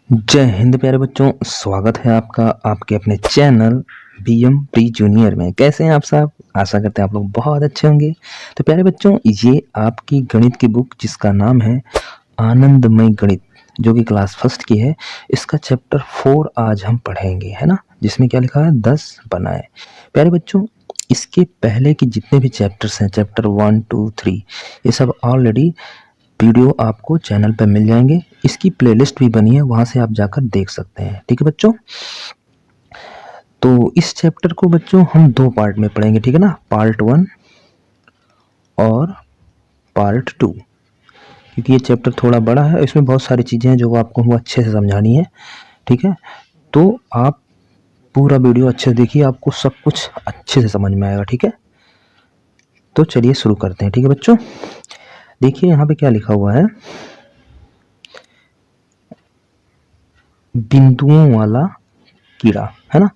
जय हिंद प्यारे बच्चों, स्वागत है आपका आपके अपने चैनल बीएम प्री जूनियर में। कैसे हैं आप सब? आशा करते हैं आप लोग बहुत अच्छे होंगे। तो प्यारे बच्चों, ये आपकी गणित की बुक जिसका नाम है आनंदमय गणित, जो कि क्लास फर्स्ट की है, इसका चैप्टर 4 आज हम पढ़ेंगे, है ना। जिसमें क्या लिखा है, 10 बनाए। प्यारे बच्चों, इसके पहले के जितने भी चैप्टर्स हैं, चैप्टर 1 2 3, ये सब ऑलरेडी वीडियो आपको चैनल पर मिल जाएंगे। इसकी प्लेलिस्ट भी बनी है, वहां से आप जाकर देख सकते हैं। ठीक है बच्चों, तो इस चैप्टर को बच्चों हम 2 पार्ट में पढ़ेंगे, ठीक है ना। पार्ट 1 और पार्ट 2, क्योंकि ये चैप्टर थोड़ा बड़ा है, इसमें बहुत सारी चीज़ें हैं जो आपको अच्छे से समझानी है। ठीक है, तो आप पूरा वीडियो अच्छे से देखिए, आपको सब कुछ अच्छे से समझ में आएगा। ठीक है, तो चलिए शुरू करते हैं। ठीक है बच्चों, देखिए यहाँ पे क्या लिखा हुआ है, बिंदुओं वाला कीड़ा, है ना।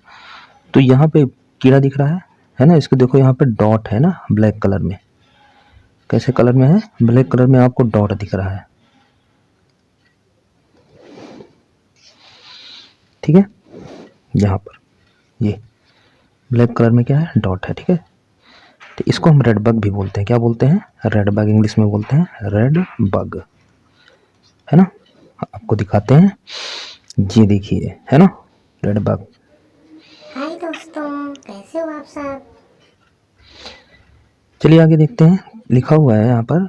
तो यहाँ पे कीड़ा दिख रहा है ना। इसको देखो, यहाँ पे डॉट है ना, ब्लैक कलर में। कैसे कलर में है? ब्लैक कलर में आपको डॉट दिख रहा है। ठीक है, यहाँ पर ये ब्लैक कलर में क्या है, डॉट है। ठीक है, तो इसको हम रेड बग भी बोलते हैं। क्या बोलते हैं? रेड बग, इंग्लिश में बोलते हैं रेड बग, है ना। आपको दिखाते हैं, ये देखिए, है ना, रेड बग। हाय दोस्तों, कैसे हो आप सब। चलिए आगे देखते हैं। लिखा हुआ है यहाँ पर,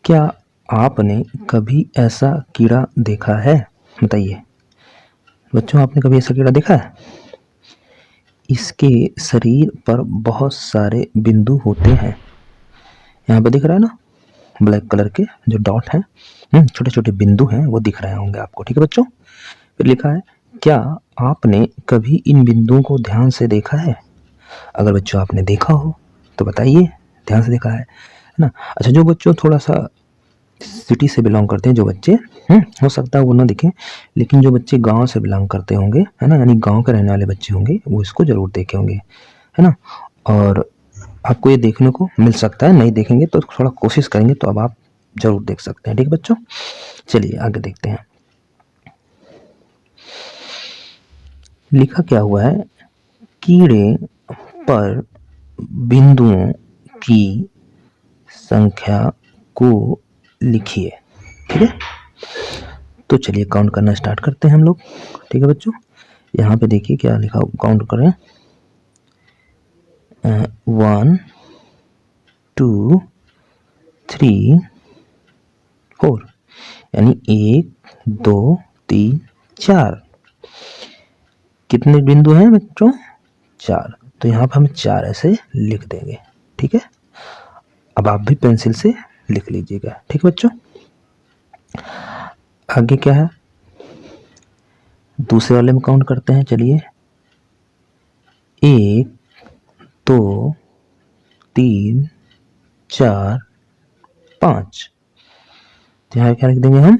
क्या आपने कभी ऐसा कीड़ा देखा है? बताइए बच्चों, आपने कभी ऐसा कीड़ा देखा है? इसके शरीर पर बहुत सारे बिंदु होते हैं। यहाँ पे दिख रहा है ना, ब्लैक कलर के जो डॉट हैं, छोटे छोटे बिंदु हैं, वो दिख रहे होंगे आपको। ठीक है बच्चों, फिर लिखा है, क्या आपने कभी इन बिंदुओं को ध्यान से देखा है? अगर बच्चों आपने देखा हो तो बताइए, ध्यान से देखा है ना। अच्छा, जो बच्चों थोड़ा सा सिटी से बिलोंग करते हैं, जो बच्चे हो सकता है वो ना दिखें, लेकिन जो बच्चे गांव से बिलोंग करते होंगे, है ना, यानी गांव के रहने वाले बच्चे होंगे, वो इसको जरूर देखे होंगे, है ना। और आपको ये देखने को मिल सकता है, नहीं देखेंगे तो थोड़ा कोशिश करेंगे तो अब आप जरूर देख सकते हैं। ठीक है बच्चों, चलिए आगे देखते हैं। लिखा क्या हुआ है, कीड़े पर बिंदुओं की संख्या को लिखिए। ठीक है, तो चलिए काउंट करना स्टार्ट करते हैं हम लोग। ठीक है बच्चों, यहाँ पे देखिए क्या लिखा, काउंट करें। 1 2 3 4, यानी 1 2 3 4। कितने बिंदु हैं बच्चों? 4। तो यहाँ पर हम 4 ऐसे लिख देंगे। ठीक है, अब आप भी पेंसिल से लिख लीजिएगा। ठीक है बच्चों, आगे क्या है, दूसरे वाले में काउंट करते हैं। चलिए, 1 2 3 4 5। तो यहाँ क्या लिख देंगे हम?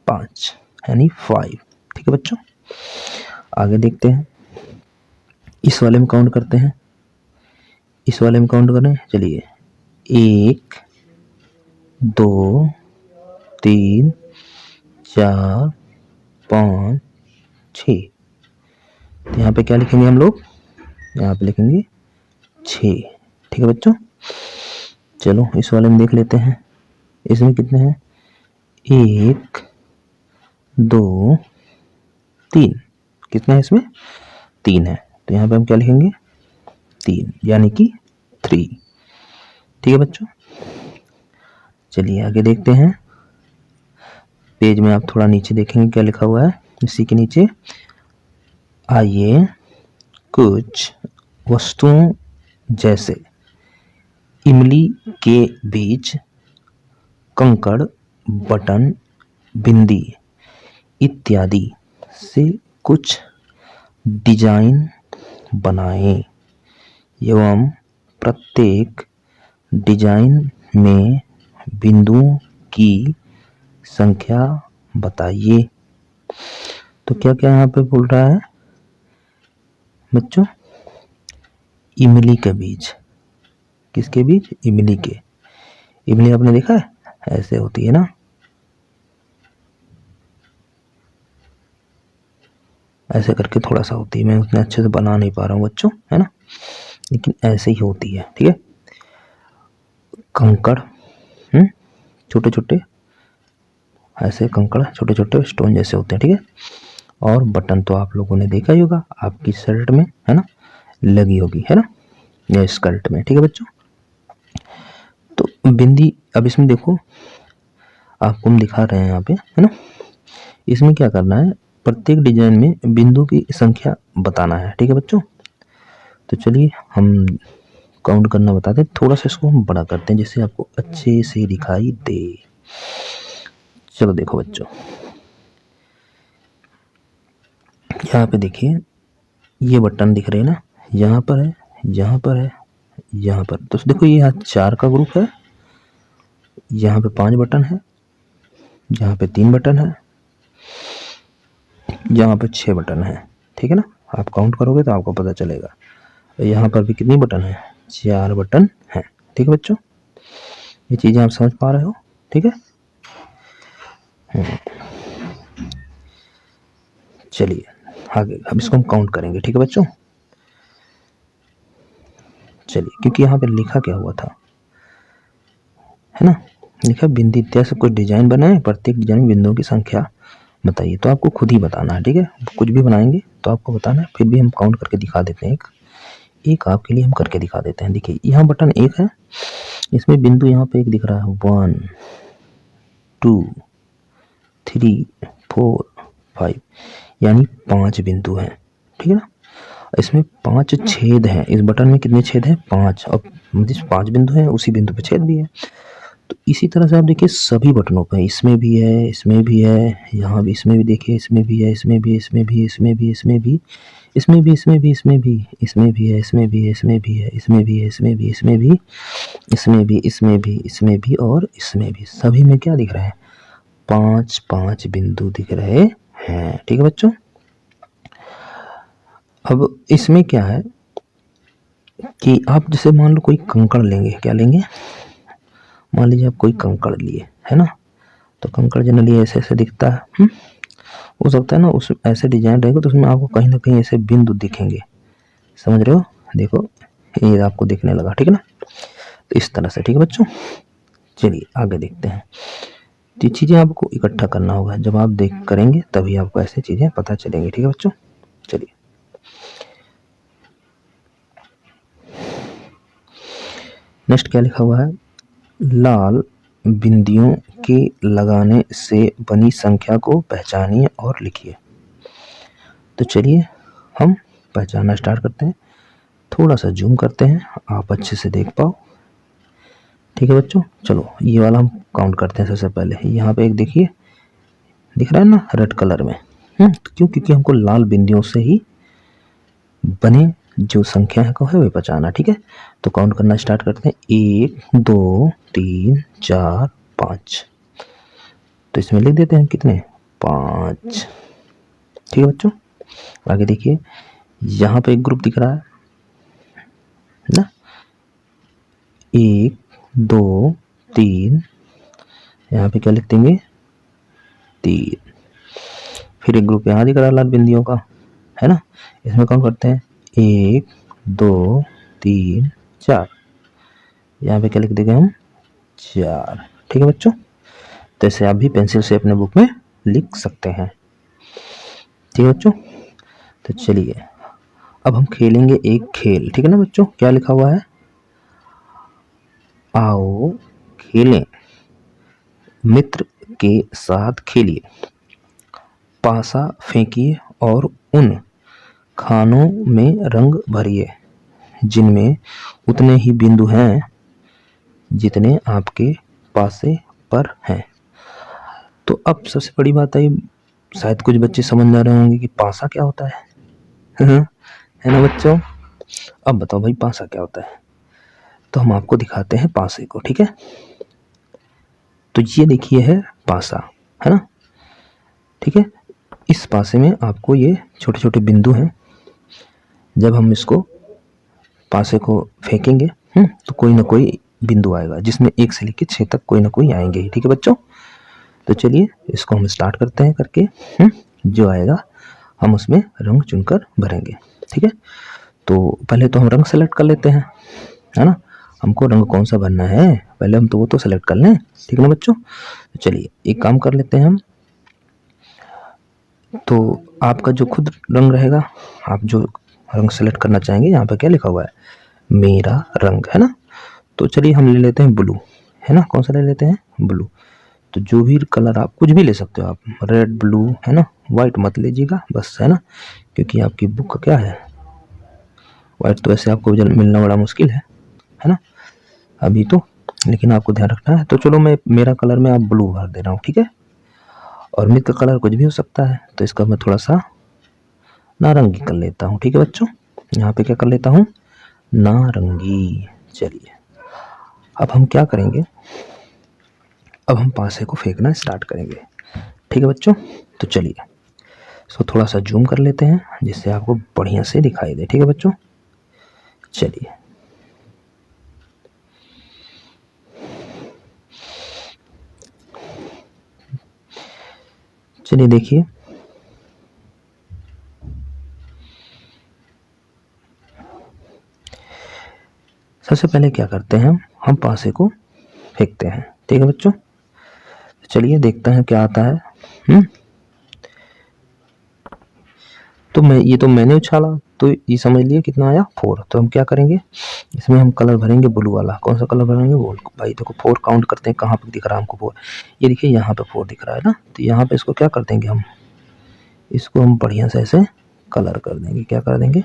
5, यानी 5। ठीक है बच्चों, आगे देखते हैं। इस वाले में काउंट करते हैं, इस वाले में काउंट करें। चलिए, 1 2 3 4 5 6। तो यहाँ पे क्या लिखेंगे हम लोग? यहाँ पे लिखेंगे 6। ठीक है बच्चों, चलो इस वाले में देख लेते हैं। इसमें कितने हैं? 1 2 3। कितने हैं इसमें? 3 है। तो यहाँ पे हम क्या लिखेंगे? 3, यानी कि 3। ठीक है बच्चों, चलिए आगे देखते हैं। पेज में आप थोड़ा नीचे देखेंगे क्या लिखा हुआ है। इसी के नीचे, आइए कुछ वस्तुओं जैसे इमली के बीज, कंकड़, बटन, बिंदी इत्यादि से कुछ डिजाइन बनाएं एवं प्रत्येक डिजाइन में बिंदुओं की संख्या बताइए। तो क्या क्या यहाँ पे बोल रहा है बच्चों? इमली के बीज। किसके बीज? इमली के। इमली आपने देखा है, ऐसे होती है ना। ऐसे करके थोड़ा सा होती है, मैं उतने अच्छे से बना नहीं पा रहा हूँ बच्चों, है ना, लेकिन ऐसे ही होती है। ठीक है, कंकड़, छोटे छोटे ऐसे कंकड़ छोटे छोटे स्टोन जैसे होते हैं। ठीक है, और बटन तो आप लोगों ने देखा ही होगा, आपकी शर्ट में है ना लगी होगी, है ना, या स्कर्ट में। ठीक है बच्चों, तो बिंदी, अब इसमें देखो आपको हम दिखा रहे हैं यहाँ पे, है ना, इसमें क्या करना है, प्रत्येक डिजाइन में बिंदु की संख्या बताना है। ठीक है बच्चों, तो चलिए हम काउंट करना बताते हैं, थोड़ा सा इसको हम बड़ा करते हैं जिससे आपको अच्छे से दिखाई दे। चलो देखो बच्चों, यहाँ पे देखिए ये बटन दिख रहे हैं ना, यहाँ पर है, यहाँ पर है, यहाँ पर, तो देखो ये यहाँ 4 का ग्रुप है, यहाँ पे 5 बटन है, यहाँ पे 3 बटन है, यहाँ पे 6 बटन है। ठीक है ना, आप काउंट करोगे तो आपको पता चलेगा। यहाँ पर भी कितनी बटन है, 4 बटन है। ठीक है बच्चों, ये चीजें आप समझ पा रहे हो। ठीक है, चलिए आगे अब इसको हम काउंट करेंगे। ठीक है बच्चों, चलिए, क्योंकि यहाँ पे लिखा क्या हुआ था, है ना, लिखा बिंदी इत्यादि से कुछ डिजाइन बनाए, प्रत्येक डिजाइन में बिंदुओं की संख्या बताइए, तो आपको खुद ही बताना है। ठीक है, कुछ भी बनाएंगे तो आपको बताना है, फिर भी हम काउंट करके दिखा देते हैं, एक आपके लिए हम करके दिखा देते हैं। देखिए यहाँ बटन 1 है, इसमें बिंदु यहाँ पे एक दिख रहा है, 1 2 3 4 5, यानी 5 बिंदु हैं। ठीक है ना, इसमें 5 छेद हैं, इस बटन में कितने छेद हैं, 5, और मतलब 5 बिंदु हैं, उसी बिंदु पे छेद भी है। तो इसी तरह से आप देखिए सभी बटनों पे, इसमें भी है, इसमें भी है, यहाँ भी, इसमें भी देखिए, इसमें भी है, इसमें भी, इसमें भी, इसमें भी, इसमें भी, इसमें भी, इसमें भी, इसमें भी, इसमें भी है, इसमें भी है, इसमें भी है, इसमें भी है, इसमें भी, इसमें भी, इसमें भी, इसमें भी, इसमें भी, और इसमें भी, सभी में क्या दिख रहा है, 5 5 बिंदु दिख रहे हैं। ठीक है बच्चों, अब इसमें क्या है कि आप जैसे मान लो कोई कंकड़ लेंगे, क्या लेंगे, मान लीजिए आप कोई कंकड़ लिए, है ना, तो कंकड़ जनरली ऐसे ऐसे दिखता है, हो सकता है ना उस ऐसे डिजाइन रहेगा तो उसमें आपको कहीं ना कहीं ऐसे बिंदु दिखेंगे, समझ रहे हो, देखो ये आपको दिखने लगा। ठीक है ना, तो इस तरह से। ठीक है बच्चों, चलिए आगे देखते हैं। ये चीजें आपको इकट्ठा करना होगा, जब आप देख करेंगे तभी आपको ऐसी चीजें पता चलेंगी। ठीक है बच्चों, चलिए नेक्स्ट क्या लिखा हुआ है, लाल बिंदियों के लगाने से बनी संख्या को पहचानिए और लिखिए। तो चलिए हम पहचानना स्टार्ट करते हैं, थोड़ा सा जूम करते हैं, आप अच्छे से देख पाओ। ठीक है बच्चों, चलो ये वाला हम काउंट करते हैं। सबसे पहले यहाँ पे एक देखिए दिख रहा है ना रेड कलर में, क्यों, क्योंकि हमको लाल बिंदियों से ही बने जो संख्या है को है वे पहचाना। ठीक है, तो काउंट करना स्टार्ट करते हैं, 1 2 3 4 5, तो इसमें लिख देते हैं कितने, 5। ठीक है बच्चों, आगे देखिए यहाँ पे एक ग्रुप दिख रहा है ना, 1 2 3, यहाँ पे क्या लिख देंगे, 3। फिर एक ग्रुप यहाँ दिख रहा है लाल बिंदियों का, है ना, इसमें काउंट करते हैं, 1 2 3 4, यहाँ पे क्या लिख देंगे हम, 4। ठीक है बच्चों, तो ऐसे आप भी पेंसिल से अपने बुक में लिख सकते हैं। ठीक है बच्चों, तो चलिए अब हम खेलेंगे एक खेल। ठीक है ना बच्चों, क्या लिखा हुआ है, आओ खेलें, मित्र के साथ खेलिए, पासा फेंकिए और उन खानों में रंग भरिए जिनमें उतने ही बिंदु हैं जितने आपके पासे पर हैं। तो अब सबसे बड़ी बात आई, शायद कुछ बच्चे समझ ना रहे होंगे कि पासा क्या होता है है ना बच्चों, अब बताओ भाई पासा क्या होता है, तो हम आपको दिखाते हैं पासे को। ठीक है, तो ये देखिए है पासा, है ना, ठीक है, इस पासे में आपको ये छोटे छोटे बिंदु हैं, जब हम इसको पासे को फेंकेंगे तो कोई ना कोई बिंदु आएगा जिसमें 1 से लेकर 6 तक कोई ना कोई आएंगे ही। ठीक है बच्चों, तो चलिए इसको हम स्टार्ट करते हैं करके, जो आएगा हम उसमें रंग चुनकर भरेंगे। ठीक है, तो पहले तो हम रंग सेलेक्ट कर लेते हैं, है ना। हमको रंग कौन सा भरना है पहले हम तो वो तो सेलेक्ट कर लें, ठीक है ना बच्चों। तो चलिए एक काम कर लेते हैं हम, तो आपका जो खुद रंग रहेगा, आप जो रंग सेलेक्ट करना चाहेंगे, यहाँ पे क्या लिखा हुआ है, मेरा रंग, है ना। तो चलिए हम ले लेते हैं ब्लू, है ना। कौन सा ले लेते हैं, ब्लू। तो जो भी कलर आप कुछ भी ले सकते हो, आप रेड ब्लू, है ना। वाइट मत लीजिएगा बस, है ना, क्योंकि आपकी बुक का क्या है, वाइट तो वैसे आपको मिलना बड़ा मुश्किल है ना अभी तो, लेकिन आपको ध्यान रखना है। तो चलो मैं मेरा कलर में आप ब्लू भर दे रहा हूँ, ठीक है। और मित्र कलर कुछ भी हो सकता है, तो इसका मैं थोड़ा सा नारंगी कर लेता हूँ, ठीक है बच्चों। यहाँ पे क्या कर लेता हूँ, नारंगी। चलिए अब हम क्या करेंगे, अब हम पासे को फेंकना स्टार्ट करेंगे, ठीक है बच्चों। तो चलिए इसको थोड़ा सा जूम कर लेते हैं जिससे आपको बढ़िया से दिखाई दे, ठीक है बच्चों। चलिए चलिए देखिए, सबसे पहले क्या करते हैं, हम पासे को फेंकते हैं, ठीक है बच्चों। चलिए देखते हैं क्या आता है। तो मैंने उछाला, तो ये समझ लिए कितना आया, 4। तो हम क्या करेंगे, इसमें हम कलर भरेंगे ब्लू वाला। कौन सा कलर भरेंगे, वो भाई देखो 4 काउंट करते हैं, कहाँ पे दिख रहा है हमको 4, ये देखिए यहाँ पे 4 दिख रहा है ना। तो यहाँ पे इसको क्या कर देंगे, हम इसको हम बढ़िया से ऐसे कलर कर देंगे। क्या कर देंगे,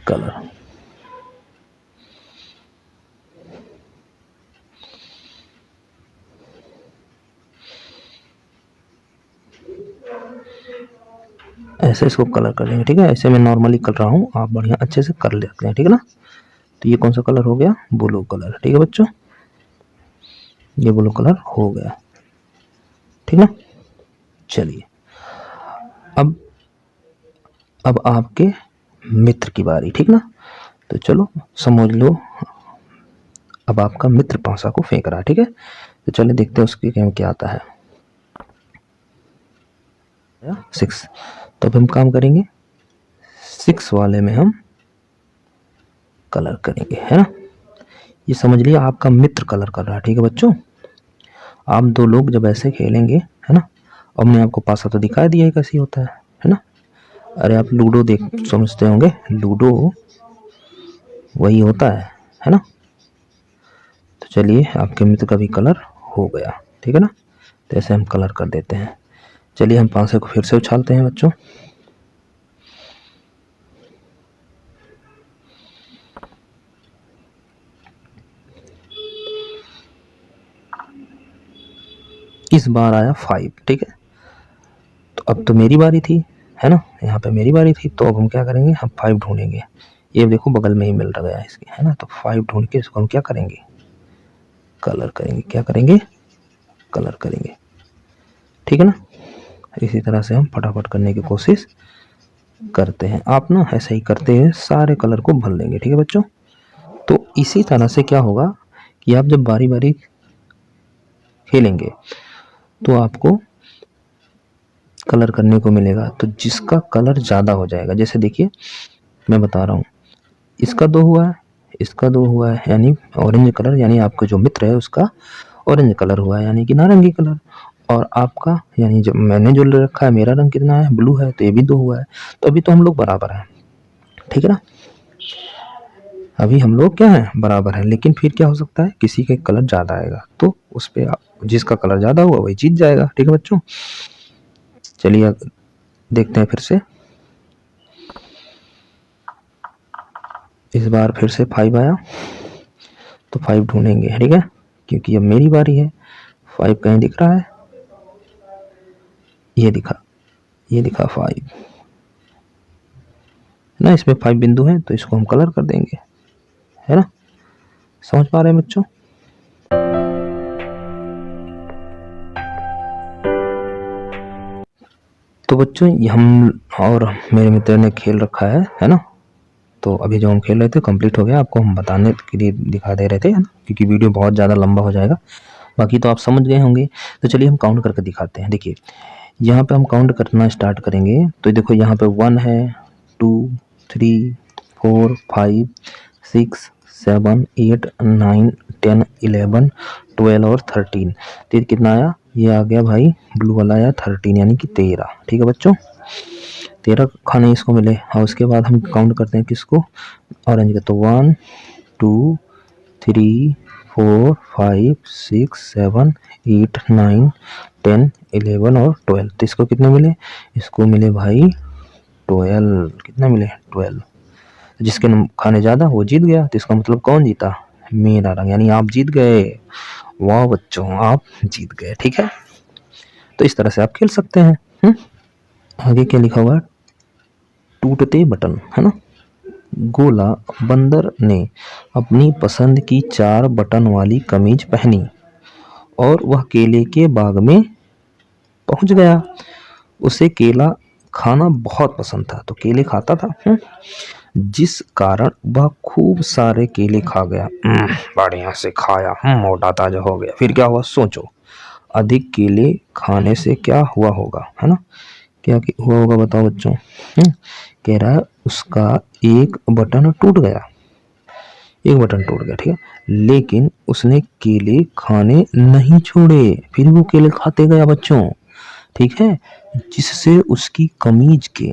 कलर। ऐसे इसको कलर कर देंगे, ठीक है। ऐसे मैं नॉर्मली कर रहा हूँ, आप बढ़िया अच्छे से कर लेते हैं, ठीक है ना। तो ये कौन सा कलर हो गया, ब्लू कलर, ठीक है बच्चों। ये ब्लू कलर हो गया, ठीक ना। चलिए अब आपके मित्र की बारी, ठीक ना। तो चलो समझ लो, अब आपका मित्र पासा को फेंक रहा है, ठीक है। तो चलिए देखते हैं उसके क्या आता है, 6। तो अब हम काम करेंगे 6 वाले में हम कलर करेंगे, है ना। ये समझ लिया आपका मित्र कलर कर रहा है, ठीक है बच्चों। आप 2 लोग जब ऐसे खेलेंगे, है ना। अब मैंने आपको पासा तो दिखा दिया है कैसे होता है ना। अरे आप लूडो देख समझते होंगे, लूडो वही होता है ना। तो चलिए आपके मित्र का भी कलर हो गया, ठीक है ना। तो ऐसे हम कलर कर देते हैं। चलिए हम पासे को फिर से उछालते हैं बच्चों। इस बार आया 5, ठीक है। तो अब तो मेरी बारी थी, है ना, यहाँ पे मेरी बारी थी। तो अब हम क्या करेंगे, हम 5 ढूंढेंगे। ये देखो बगल में ही मिल रहा है इसके, है ना। तो 5 ढूंढ के इसको हम क्या करेंगे, कलर करेंगे। क्या करेंगे, कलर करेंगे, ठीक है ना। इसी तरह से हम फटाफट करने की कोशिश करते हैं। आप ना ऐसे ही करते हुए सारे कलर को भर लेंगे, ठीक है बच्चों। तो इसी तरह से क्या होगा कि आप जब बारी बारी खेलेंगे तो आपको कलर करने को मिलेगा। तो जिसका कलर ज़्यादा हो जाएगा, जैसे देखिए मैं बता रहा हूँ, इसका 2 हुआ है, इसका 2 हुआ है, यानी ऑरेंज कलर, यानी आपका जो मित्र है उसका ऑरेंज कलर हुआ है, यानी कि नारंगी कलर। और आपका यानी जब मैंने जो ले रखा है, मेरा रंग कितना है, ब्लू है, तो ये भी 2 हुआ है। तो अभी तो हम लोग बराबर हैं, ठीक है ना। अभी हम लोग क्या है, बराबर है। लेकिन फिर क्या हो सकता है, किसी का कलर ज़्यादा आएगा, तो उस पर जिसका कलर ज़्यादा हुआ वही जीत जाएगा, ठीक है बच्चों। चलिए देखते हैं फिर से, इस बार फिर से 5 आया। तो 5 ढूंढेंगे, ठीक है, क्योंकि अब मेरी बारी है। 5 कहीं दिख रहा है, ये दिखा 5 ना। इसमें 5 बिंदु हैं, तो इसको हम कलर कर देंगे, है ना। समझ पा रहे हैं बच्चों। तो बच्चों हम और मेरे मित्र ने खेल रखा है ना। तो अभी जो हम खेल रहे थे कंप्लीट हो गया, आपको हम बताने के लिए दिखा दे रहे थे, है ना, क्योंकि वीडियो बहुत ज़्यादा लंबा हो जाएगा। बाकी तो आप समझ गए होंगे। तो चलिए हम काउंट करके दिखाते हैं। देखिए यहाँ पे हम काउंट करना स्टार्ट करेंगे तो देखो यहाँ पे 1 है, 2, 3, 4, 5, 6, 7, 8, 9, 10, 11, 12 और 13। तो ये कितना आया, ये आ गया भाई ब्लू वाला आया 13 यानी कि 13। ठीक है बच्चों, 13 खाने इसको मिले। और उसके बाद हम काउंट करते हैं किसको, ऑरेंज का। तो 1, 2, 3, 4, 5, 6, 7, 8, 9, 10, 11 और 12। तो इसको कितने मिले, इसको मिले भाई 12। कितने मिले, 12। जिसके खाने ज़्यादा वो जीत गया। तो इसका मतलब कौन जीता, मेरा रंग, यानी आप जीत गए। वाह बच्चों, आप जीत गए। ठीक है, तो इस तरह से आप खेल सकते हैं। आगे क्या लिखा हुआ है, टूटते बटन, है ना। गोला बंदर ने अपनी पसंद की 4 बटन वाली कमीज पहनी और वह केले के बाग में पहुंच गया। उसे केला खाना बहुत पसंद था, तो केले खाता था। जिस कारण वह खूब सारे केले खा गया। बढ़िया से खाया, मोटा ताजा हो गया। फिर क्या हुआ, सोचो, अधिक केले खाने से क्या हुआ होगा, है ना। क्या हुआ होगा बताओ बच्चों। कह रहा है उसका एक बटन टूट गया, एक बटन टूट गया। ठीक है, लेकिन उसने केले खाने नहीं छोड़े, फिर वो केले खाते गया बच्चों। ठीक है, जिससे उसकी कमीज के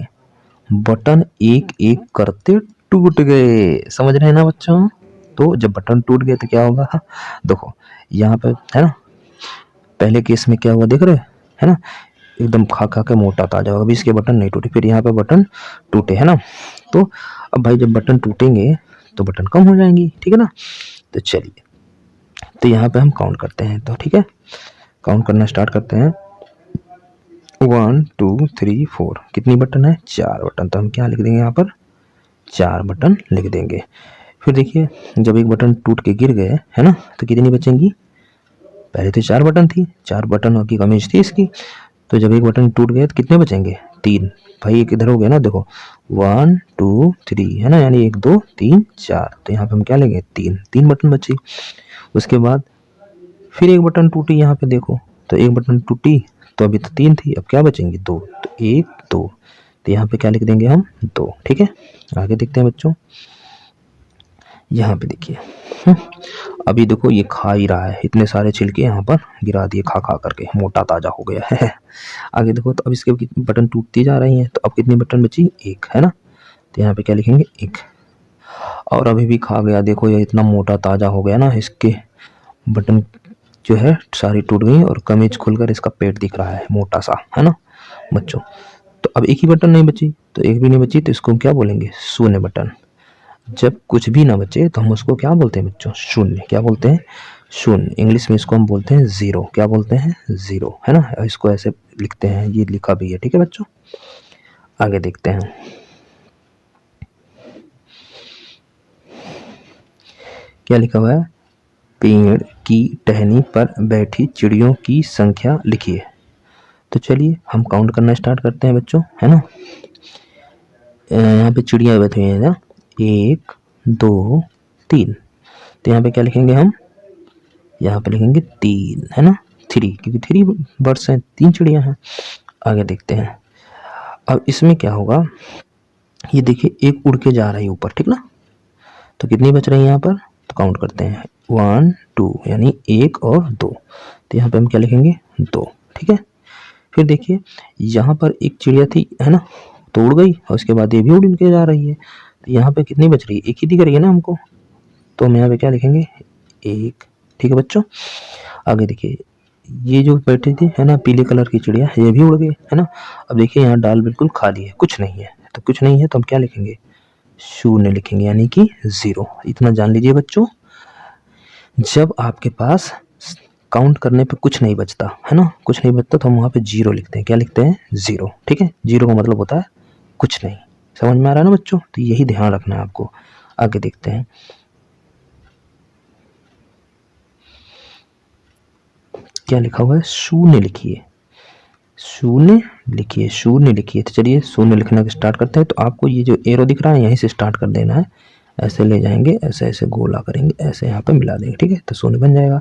बटन एक एक करते टूट गए। समझ रहे हैं ना बच्चों। तो जब बटन टूट गए तो क्या होगा, देखो यहाँ पे है ना, पहले केस में क्या हुआ देख रहे है ना, एकदम खा खा के मोटा ताजा होगा। अभी इसके बटन नहीं टूटे, फिर यहाँ पे बटन टूटे, है ना। तो अब भाई जब बटन टूटेंगे तो बटन कम हो जाएंगी। ठीक है ना। तो चलिए, तो यहाँ पे हम काउंट करते हैं। तो ठीक है, काउंट करना स्टार्ट करते हैं। 1, 2, 3, 4। कितनी बटन है, 4 बटन। तो हम क्या लिख देंगे यहाँ पर, 4 बटन लिख देंगे। फिर देखिए, जब एक बटन टूट के गिर गए, है ना, तो कितनी बचेंगी, पहले तो 4 बटन थी, 4 बटन की कमीज थी इसकी। तो जब एक बटन टूट गए तो कितने बचेंगे, 3। भाई एक इधर हो गया ना, देखो 1, 2, 3, है ना, यानी 1, 2, 3, 4। तो यहाँ पे हम क्या लेंगे, 3 बटन बची। उसके बाद फिर एक बटन टूटी, यहाँ पे देखो, तो एक बटन टूटी, तो अभी तो 3 थी, अब क्या बचेंगे, 2। तो 1, 2, तो यहाँ पे क्या लिख देंगे हम, 2। ठीक है, आगे देखते हैं बच्चों। यहाँ पे देखिए, अभी देखो ये खा ही रहा है, इतने सारे छिलके यहाँ पर गिरा दिए खा खा करके, मोटा ताजा हो गया है। आगे देखो, तो अब इसके बटन टूटती जा रही हैं, तो अब कितनी बटन बची, 1, है ना। तो यहाँ पे क्या लिखेंगे, 1। और अभी भी खा गया, देखो ये इतना मोटा ताजा हो गया ना, इसके बटन जो है सारी टूट गई और कमीज खुलकर इसका पेट दिख रहा है मोटा सा, है ना बच्चों। तो अब एक ही बटन नहीं बची, तो एक भी नहीं बची, तो इसको क्या बोलेंगे, शून्य बटन। जब कुछ भी ना बचे तो हम उसको क्या बोलते हैं बच्चों, शून्य। क्या बोलते हैं, शून्य। इंग्लिश में इसको हम बोलते हैं जीरो। क्या बोलते हैं, जीरो, है ना। इसको ऐसे लिखते हैं, ये लिखा भी है। ठीक है बच्चों, आगे देखते हैं। क्या लिखा हुआ है, पेड़ की टहनी पर बैठी चिड़ियों की संख्या लिखिए। तो चलिए हम काउंट करना स्टार्ट करते हैं बच्चों, है ना। यहाँ पे चिड़िया बैठी हुई है ना, 1, 2, 3। तो यहाँ पे क्या लिखेंगे हम, यहाँ पे लिखेंगे 3, है ना, 3, क्योंकि 3 बर्ड्स हैं, 3 चिड़िया हैं। आगे देखते हैं। अब इसमें क्या होगा, ये देखिए एक उड़ के जा रही है ऊपर, ठीक ना। तो कितनी बच रही है यहाँ पर, तो काउंट करते हैं, 1, 2, यानी 1 और 2। तो यहाँ पे हम क्या लिखेंगे, 2। ठीक है, फिर देखिए यहाँ पर एक चिड़िया थी, है ना, तो उड़ गई, और उसके बाद ये भी उड़ के जा रही है। तो यहाँ पे कितनी बच रही है, 1 ही दिख रही है ना हमको, तो हम यहाँ पे क्या लिखेंगे, 1। ठीक है बच्चों, आगे देखिए, ये जो बैठी थी, है ना, पीले कलर की चिड़िया, ये भी उड़ गई, है ना। अब देखिए यहाँ डाल बिल्कुल खाली है, कुछ नहीं है। तो कुछ नहीं है तो हम क्या लिखेंगे, शून्य लिखेंगे, यानी कि 0। इतना जान लीजिए बच्चों, जब आपके पास काउंट करने पे कुछ नहीं बचता, है ना, कुछ नहीं बचता, तो हम वहाँ पे 0 लिखते हैं। क्या लिखते हैं, 0। ठीक है, 0 का मतलब होता है कुछ नहीं। समझ में आ रहा है ना बच्चों, तो यही ध्यान रखना है आपको। आगे देखते हैं। क्या लिखा हुआ है, शून्य लिखिए, शून्य लिखिए, शून्य लिखिए। तो चलिए शून्य लिखना स्टार्ट करते हैं। तो आपको ये जो एरो दिख रहा है यहीं से स्टार्ट कर देना है, ऐसे ले जाएंगे, ऐसे ऐसे गोला करेंगे, ऐसे यहाँ पे मिला देंगे। ठीक है, तो शून्य बन जाएगा।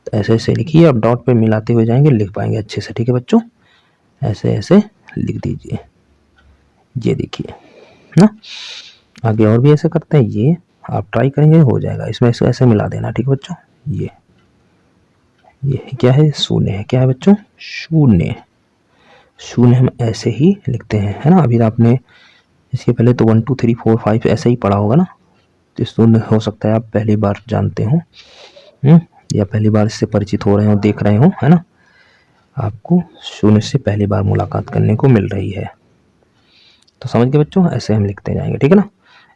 तो ऐसे ऐसे लिखिए, अब डॉट पे मिलाते हुए जाएंगे, लिख पाएंगे अच्छे से। ठीक है बच्चों, ऐसे ऐसे लिख दीजिए, ये देखिए ना। आगे और भी ऐसे करते हैं, ये आप ट्राई करेंगे हो जाएगा। इसमें ऐसे ऐसे मिला देना, ठीक है बच्चों। ये क्या है, शून्य है, क्या है बच्चों, शून्य। शून्य हम ऐसे ही लिखते हैं, है ना। अभी आपने इसके पहले तो 1 2 3 4 5 ऐसे ही पढ़ा होगा ना, तो शून्य हो सकता है आप पहली बार जानते हो, या पहली बार इससे परिचित हो रहे हो, देख रहे हो, है ना। आपको शून्य से पहली बार मुलाकात करने को मिल रही है। तो समझ गए बच्चों, ऐसे हम लिखते जाएंगे, ठीक है ना।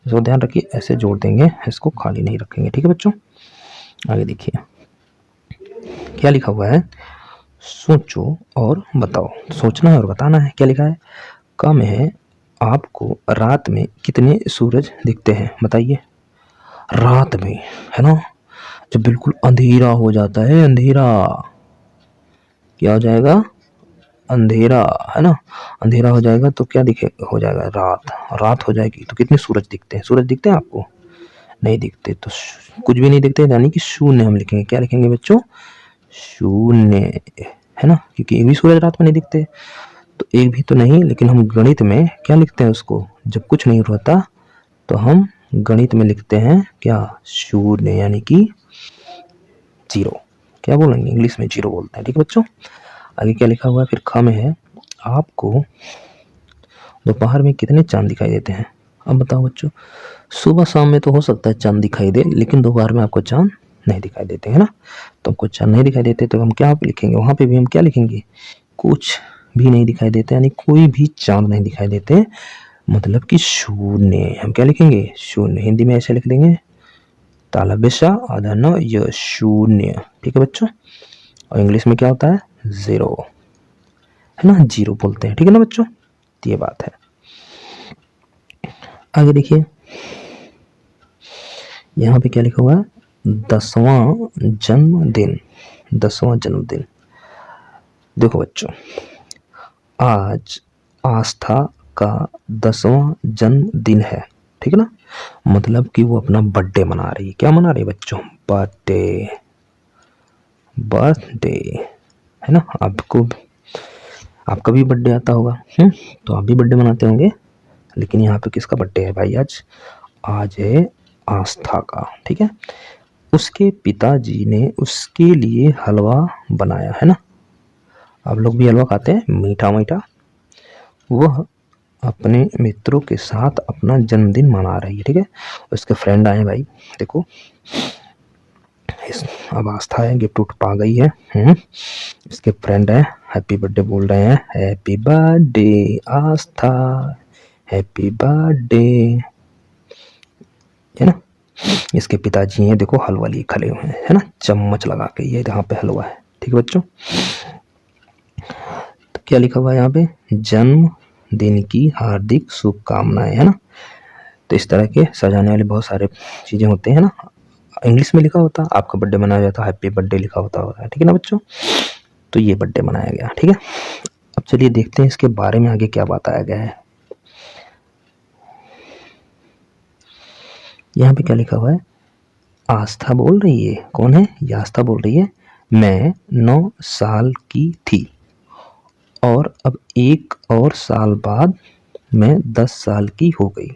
इसको ध्यान रखिए, ऐसे जोड़ देंगे, इसको खाली नहीं रखेंगे, ठीक है बच्चों। आगे देखिए क्या लिखा हुआ है, सोचो और बताओ। सोचना है और बताना है। क्या लिखा है, कम है आपको रात में कितने सूरज दिखते हैं, बताइए। रात में, है ना, जब बिल्कुल अंधेरा हो जाता है, अंधेरा, क्या हो जाएगा, अंधेरा, है ना। अंधेरा हो जाएगा तो क्या दिखे, हो जाएगा रात। रात हो जाएगी तो कितने सूरज दिखते हैं, सूरज दिखते हैं आपको, नहीं दिखते, तो कुछ भी नहीं दिखते, यानी कि शून्य हम लिखेंगे। क्या लिखेंगे बच्चों, शून्य, है ना, क्योंकि एक भी सूरज रात में नहीं दिखते, तो एक भी तो नहीं। लेकिन हम गणित में क्या लिखते हैं उसको, जब कुछ नहीं होता तो हम गणित में लिखते हैं क्या, शून्य, यानी कि जीरो। क्या बोलेंगे, इंग्लिश में जीरो बोलते हैं, ठीक है बच्चों। आगे क्या लिखा हुआ है फिर, ख में है, आपको दोपहर में कितने चांद दिखाई देते हैं। अब बताओ बच्चों, सुबह शाम में तो हो सकता है चांद दिखाई दे, लेकिन दोपहर में आपको चांद नहीं दिखाई देते, है ना। तो हमको चांद नहीं दिखाई देते तो हम क्या लिखेंगे, वहां पे भी हम क्या लिखेंगे, कुछ भी नहीं दिखाई देते, यानी कोई भी चांद नहीं दिखाई देते, मतलब कि शून्य। हम क्या लिखेंगे, शून्य। हिंदी में ऐसे लिख देंगे, तालबेशा आधा न य, शून्य, ठीक है बच्चों। और इंग्लिश में क्या होता है, जीरो, है ना, जीरो बोलते हैं, ठीक है ना बच्चों। तो ये बात है। आगे देखिए यहाँ पे क्या लिखा हुआ है, 10वां जन्मदिन, 10वां जन्मदिन। देखो बच्चों, आज आस्था का 10वां जन्मदिन है, ठीक है ना। मतलब कि वो अपना बर्थडे मना रही है। क्या मना रही है बच्चों, बर्थडे, बर्थडे, है ना। आपका भी बर्थडे आता होगा, तो आप भी बर्थडे मनाते होंगे, लेकिन यहाँ पे किसका बर्थडे है भाई, आज है आस्था का, ठीक है। उसके पिताजी ने उसके लिए हलवा बनाया, है ना। आप लोग भी हलवा खाते हैं, मीठा मीठा। वह अपने मित्रों के साथ अपना जन्मदिन मना रही है, ठीक है। उसके फ्रेंड आए भाई, देखो अब आस्था है, गिफ्ट उठ पा गई है, इसके फ्रेंड है, हैप्पी बर्थडे बोल रहे हैं, हैप्पी बर्थडे आस्था, हैप्पी बर्थडे, है ना। इसके पिताजी हैं, देखो हलवा लिए खड़े हुए हैं, है ना, चम्मच लगा के, ये यहाँ पे हलवा है, ठीक है बच्चों। तो क्या लिखा हुआ है यहाँ पे, जन्मदिन की हार्दिक शुभकामनाएं, है ना। तो इस तरह के सजाने वाले बहुत सारे चीजें होते हैं ना। इंग्लिश में लिखा होता, आपका बर्थडे मनाया जाता, हैप्पी बर्थडे लिखा होता है, ठीक है ना बच्चों। तो ये बर्थडे मनाया गया, ठीक है। अब चलिए देखते हैं इसके बारे में आगे क्या बताया गया है। यहाँ पे क्या लिखा हुआ है, आस्था बोल रही है, कौन है ये, आस्था बोल रही है, मैं 9 साल की थी और अब 1 और साल बाद मैं 10 साल की हो गई,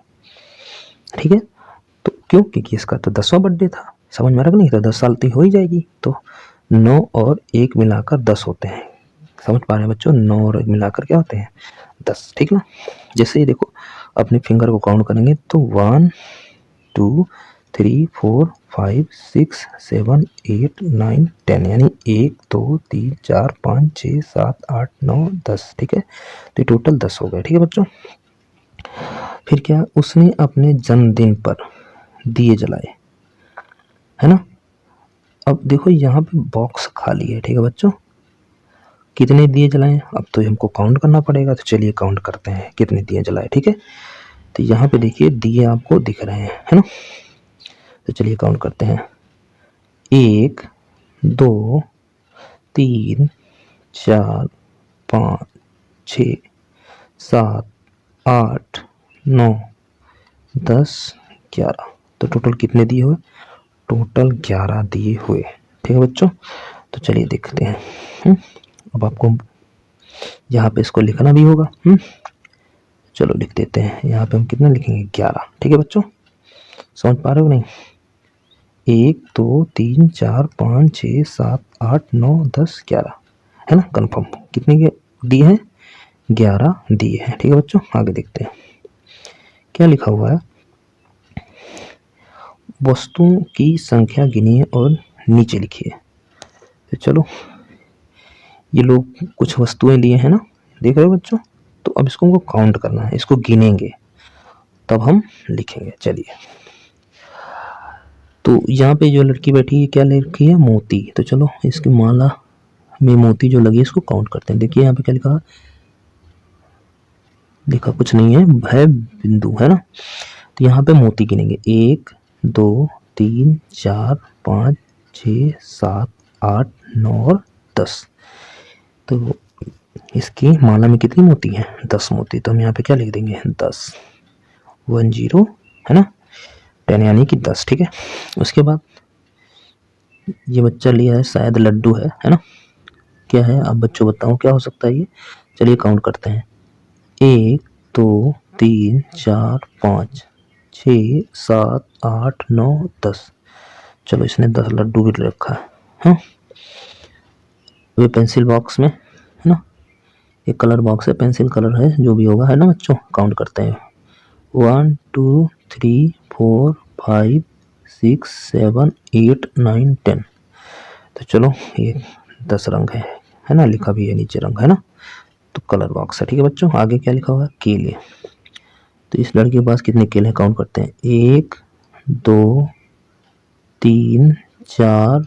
ठीक है। तो क्यों, क्योंकि इसका तो 10वां बर्थडे था, समझ में आ रहा नहीं, तो 10 साल तो हो ही जाएगी, तो 9 और 1 मिलाकर 10 होते हैं, समझ पा रहे हैं बच्चों, 9 और 1 मिलाकर क्या होते हैं, 10, ठीक ना। जैसे ही देखो अपने फिंगर को काउंट करेंगे तो 1 2 3 4 5 6 7 8 9 10, यानी 1 2 3 4 5 6 7 8 9 10, ठीक है। तो टोटल 10 हो गए, ठीक है बच्चों। फिर क्या, उसने अपने जन्मदिन पर दिए जलाए, है ना। अब देखो यहाँ पे बॉक्स खाली है, ठीक है बच्चों। कितने दिए जलाए, अब तो हमको काउंट करना पड़ेगा, तो चलिए काउंट करते हैं कितने दिए जलाए, ठीक है। तो यहाँ पे देखिए दिए आपको दिख रहे हैं, है ना। तो चलिए काउंट करते हैं, 1 2 3 4 5 6 7 8 9 10 11, तो टोटल कितने दिए हुए, टोटल 11 दिए हुए, ठीक है बच्चों। तो चलिए देखते हैं, अब आपको यहाँ पे इसको लिखना भी होगा। चलो लिख देते हैं। यहाँ पे हम कितना लिखेंगे 11। ठीक है बच्चों, समझ पा रहे हो नहीं? 1 2 3 4 5 6 7 8 9 10 11 है ना। कंफर्म कितने के दिए हैं? 11 दिए हैं। ठीक है बच्चों, आगे देखते हैं क्या लिखा हुआ है। वस्तुओं की संख्या गिनिए और नीचे लिखिए। तो चलो, ये लोग कुछ वस्तुएं लिए हैं ना, देख रहे हो बच्चों। तो अब इसको हमको काउंट करना है, इसको गिनेंगे तब हम लिखेंगे। चलिए, तो यहाँ पे जो लड़की बैठी है क्या लिखी है? मोती। तो चलो इसकी माला में मोती जो लगी है इसको काउंट करते हैं। देखिए यहाँ पे क्या लिखा है? लिखा कुछ नहीं है बिंदु, है ना। तो यहाँ पे मोती गिनेंगे 1 2 3 4 5 6 7 8 9 और 10। तो इसकी माला में कितनी मोती हैं? 10 मोती। तो हम यहाँ पे क्या लिख देंगे? 10 10 है ना, 10 यानी कि 10। ठीक है, उसके बाद ये बच्चा लिया है, शायद लड्डू है ना। क्या है आप बच्चों बताओ, क्या हो सकता है ये? चलिए काउंट करते हैं। 1 2 3 4 5 6 7 8 9 10। चलो इसने 10 लड्डू भी रखा है। हाँ, वे पेंसिल बॉक्स में है ना, एक कलर बॉक्स है, पेंसिल कलर है, जो भी होगा, है ना बच्चों। काउंट करते हैं 1 2 3 4 5 6 7 8 9 10। तो चलो ये 10 रंग है ना, लिखा भी है नीचे रंग, है ना। तो कलर बॉक्स है। ठीक है बच्चों, आगे क्या लिखा हुआ है? केले। तो इस लड़के के पास कितने केले हैं? काउंट करते हैं 1 2 3 4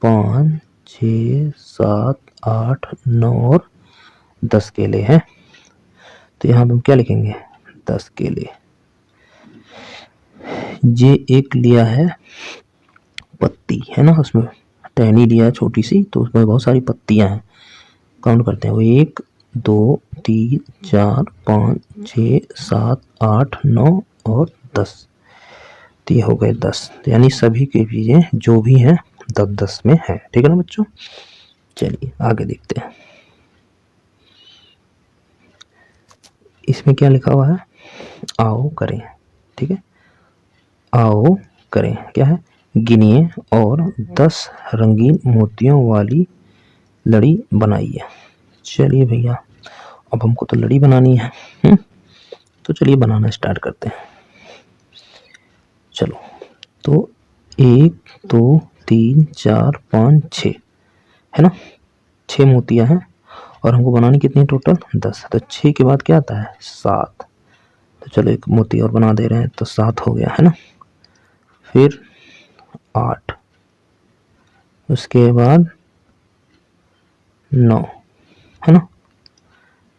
5 6 7 8 9 और 10 केले हैं। तो यहाँ पे हम क्या लिखेंगे? 10 केले। ये एक लिया है पत्ती, है ना, उसमें टहनी लिया है छोटी सी, तो उसमें बहुत सारी पत्तियां हैं। काउंट करते हैं, वो 1 2 3 4 5 6 7 8 9 और 10। तो ये हो गए 10। यानी सभी के चीजें जो भी हैं 10-10 में है। ठीक है ना बच्चों। चलिए आगे देखते हैं, इसमें क्या लिखा हुआ है? आओ करें। ठीक है, आओ करें क्या है? गिनिए और 10 रंगीन मोतियों वाली लड़ी बनाइए। चलिए भैया, अब हमको तो लड़ी बनानी है। तो चलिए बनाना स्टार्ट करते हैं। चलो, तो 1 2 3 4 5 6 है ना, 6 मोतियां हैं और हमको बनानी कितनी टोटल? 10। तो 6 के बाद क्या आता है? 7। तो चलो एक मोती और बना दे रहे हैं, तो 7 हो गया, है ना। फिर 8, उसके बाद 9, है ना,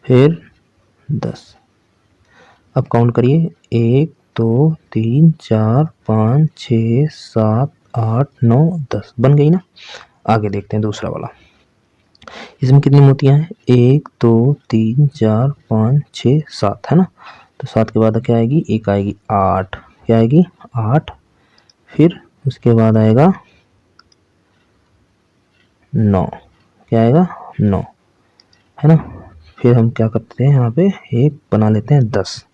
फिर 10। अब काउंट करिए 1 2 3 4 5 6 7 8 9 10 बन गई ना। आगे देखते हैं दूसरा वाला, इसमें कितनी मोतियां हैं? 1 2 3 4 5 6 7, है ना। तो 7 के बाद क्या आएगी? एक आएगी 8। क्या आएगी? 8। फिर उसके बाद आएगा 9। क्या आएगा? 9, है ना। फिर हम क्या करते हैं, यहाँ पे एक बना लेते हैं 10,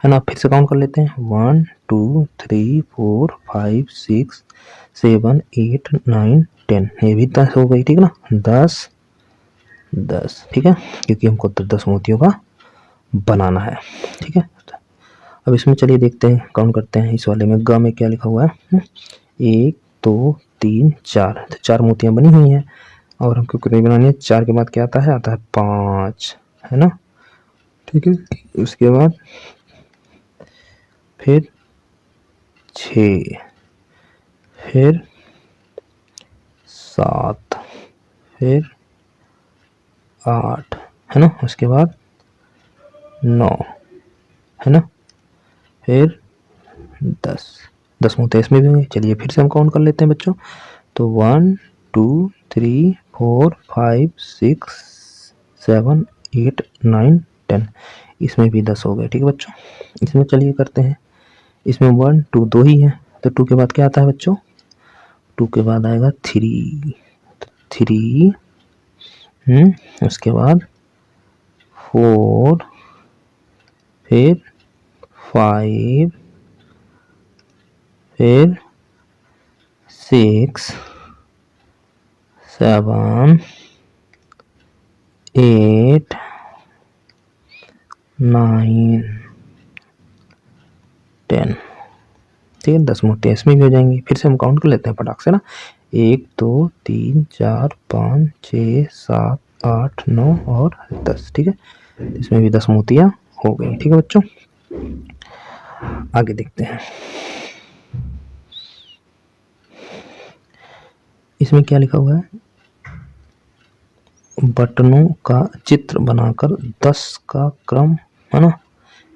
है ना। फिर से काउंट कर लेते हैं 1 2 3 4 5 6 7 8 9 10। ये भी 10 हो गई। ठीक है ना, 10 10। ठीक है, क्योंकि हमको 10 मोतियों का बनाना है। ठीक है, अब इसमें चलिए देखते हैं, काउंट करते हैं। इस वाले में ग में क्या लिखा हुआ है? 1 2 3 4। तो 4 मोतियां बनी हुई हैं और हमको कितनी बनानी है? 4 के बाद क्या आता है? आता है 5, है ना। ठीक है, उसके बाद फिर 6, फिर 7, फिर 8, है ना। उसके बाद 9, है ना, फिर 10 मोतियां इसमें भी होंगे। चलिए फिर से हम काउंट कर लेते हैं बच्चों। तो 1 2 3 4 5 6 7 8 9 10, इसमें भी 10 हो गए। ठीक है बच्चों, इसमें चलिए करते हैं। इसमें 1 2 दो ही है, तो 2 के बाद क्या आता है बच्चों? 2 के बाद आएगा 3, 3, उसके बाद 4, फिर 5, फिर 6, 7, 8, 9, 10। ठीक है, 10 मूर्तियाँ इसमें भी हो जाएंगी। फिर से हम काउंट कर लेते हैं फटाक से ना। 1, 2, 3, 4, 5, 6, 7, 8, 9 और 10। ठीक है, इसमें भी 10 मूर्तियाँ हो गई। ठीक है बच्चों, आगे देखते हैं। इसमें क्या लिखा हुआ है? बटनों का चित्र बनाकर 10 का क्रम, है ना,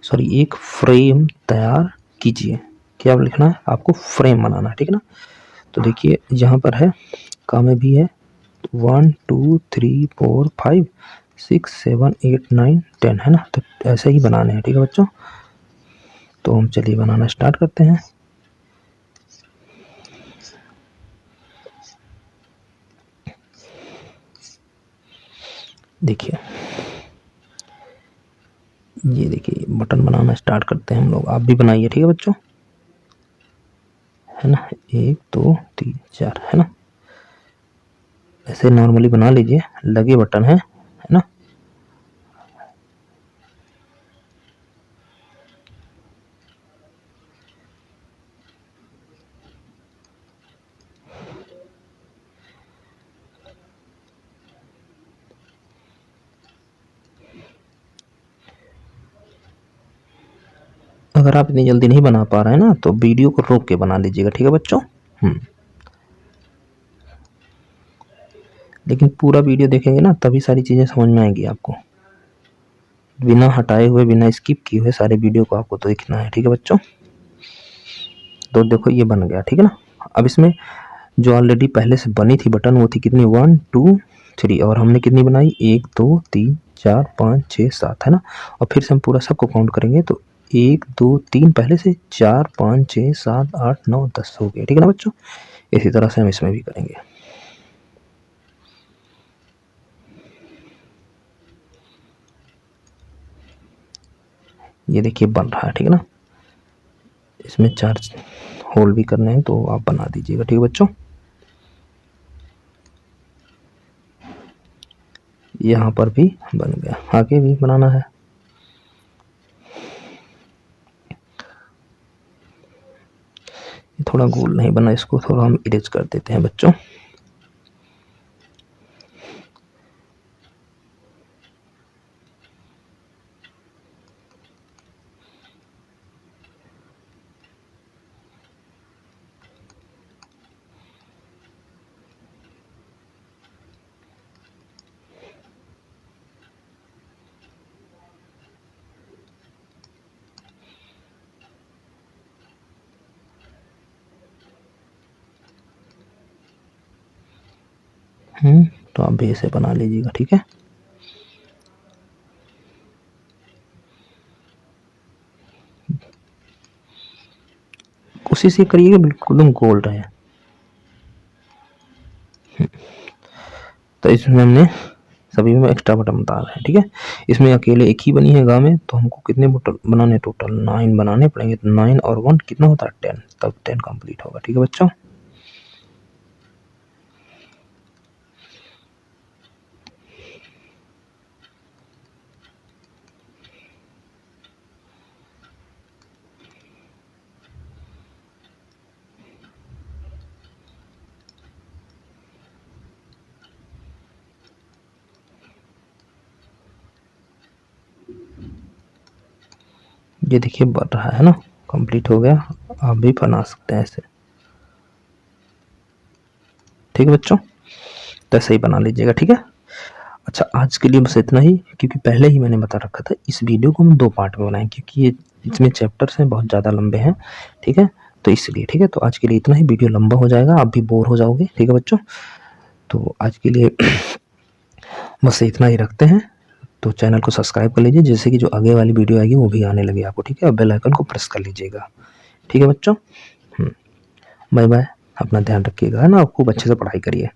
सॉरी, एक फ्रेम तैयार कीजिए। क्या लिखना है आपको? फ्रेम बनाना है। ठीक है ना, तो देखिए यहाँ पर है, का में भी है 1 2 3 4 5 6 7 8 9 10, है ना, तो ऐसे ही बनाने हैं। ठीक है बच्चों, तो हम चलिए बनाना स्टार्ट करते हैं। देखिए, ये देखिए बटन बनाना स्टार्ट करते हैं हम लोग। आप भी बनाइए। ठीक है बच्चों, है ना, 1 2 3 4, है ना, ऐसे नॉर्मली बना लीजिए, लगे बटन है ना। अगर आप इतनी जल्दी नहीं बना पा रहे हैं ना, तो वीडियो को रोक के बना लीजिएगा। ठीक है बच्चों, लेकिन पूरा वीडियो देखेंगे ना, तभी सारी चीज़ें समझ में आएंगी आपको। बिना हटाए हुए, बिना स्किप किए हुए सारे वीडियो को आपको तो देखना है। ठीक है बच्चों, तो देखो ये बन गया। ठीक है ना, अब इसमें जो ऑलरेडी पहले से बनी थी बटन, वो थी कितनी? 1 2 3, और हमने कितनी बनाई? 1 2 3 4 5 6 7, है ना। और फिर से हम पूरा सबको काउंट करेंगे तो 1 2 3 पहले से, 4 5 6 7 8 9 10 हो गए। ठीक है ना बच्चों, इसी तरह से हम इसमें भी करेंगे। ये देखिए बन रहा है। ठीक है ना, इसमें 4 होल भी करने हैं, तो आप बना दीजिएगा। ठीक है बच्चों, यहाँ पर भी बन गया, आगे भी बनाना है। ये थोड़ा गोल नहीं बना, इसको थोड़ा हम इरेज कर देते हैं बच्चों। तो आप भी ऐसे बना लीजिएगा। ठीक है, उसी से करिएगा, बिल्कुल एकदम गोल रहे। तो इसमें हमने सभी में एक्स्ट्रा बटन बता रहे हैं। ठीक है, इसमें अकेले एक ही बनी है गाँव में, तो हमको कितने बटन बनाने? टोटल 9 बनाने पड़ेंगे। तो 9 और 1 कितना होता है? 10, तब 10 कंप्लीट होगा। ठीक है बच्चों, ये देखिए बढ़ रहा है ना, कंप्लीट हो गया। आप भी बना सकते हैं ऐसे। ठीक है बच्चों, तो ऐसे ही बना लीजिएगा। ठीक है, अच्छा आज के लिए बस इतना ही, क्योंकि पहले ही मैंने बता रखा था इस वीडियो को हम 2 पार्ट में बनाएं, क्योंकि ये इसमें चैप्टर्स हैं बहुत ज़्यादा लंबे हैं। ठीक है, तो इसलिए। ठीक है, तो आज के लिए इतना ही, वीडियो लंबा हो जाएगा, आप भी बोर हो जाओगे। ठीक है बच्चों, तो आज के लिए बस इतना ही रखते हैं। तो चैनल को सब्सक्राइब कर लीजिए, जैसे कि जो आगे वाली वीडियो आएगी वो भी आने लगे आपको। ठीक है, और बेल आइकन को प्रेस कर लीजिएगा। ठीक है बच्चों, बाय बाय, अपना ध्यान रखिएगा, है ना, खूब अच्छे से पढ़ाई करिए।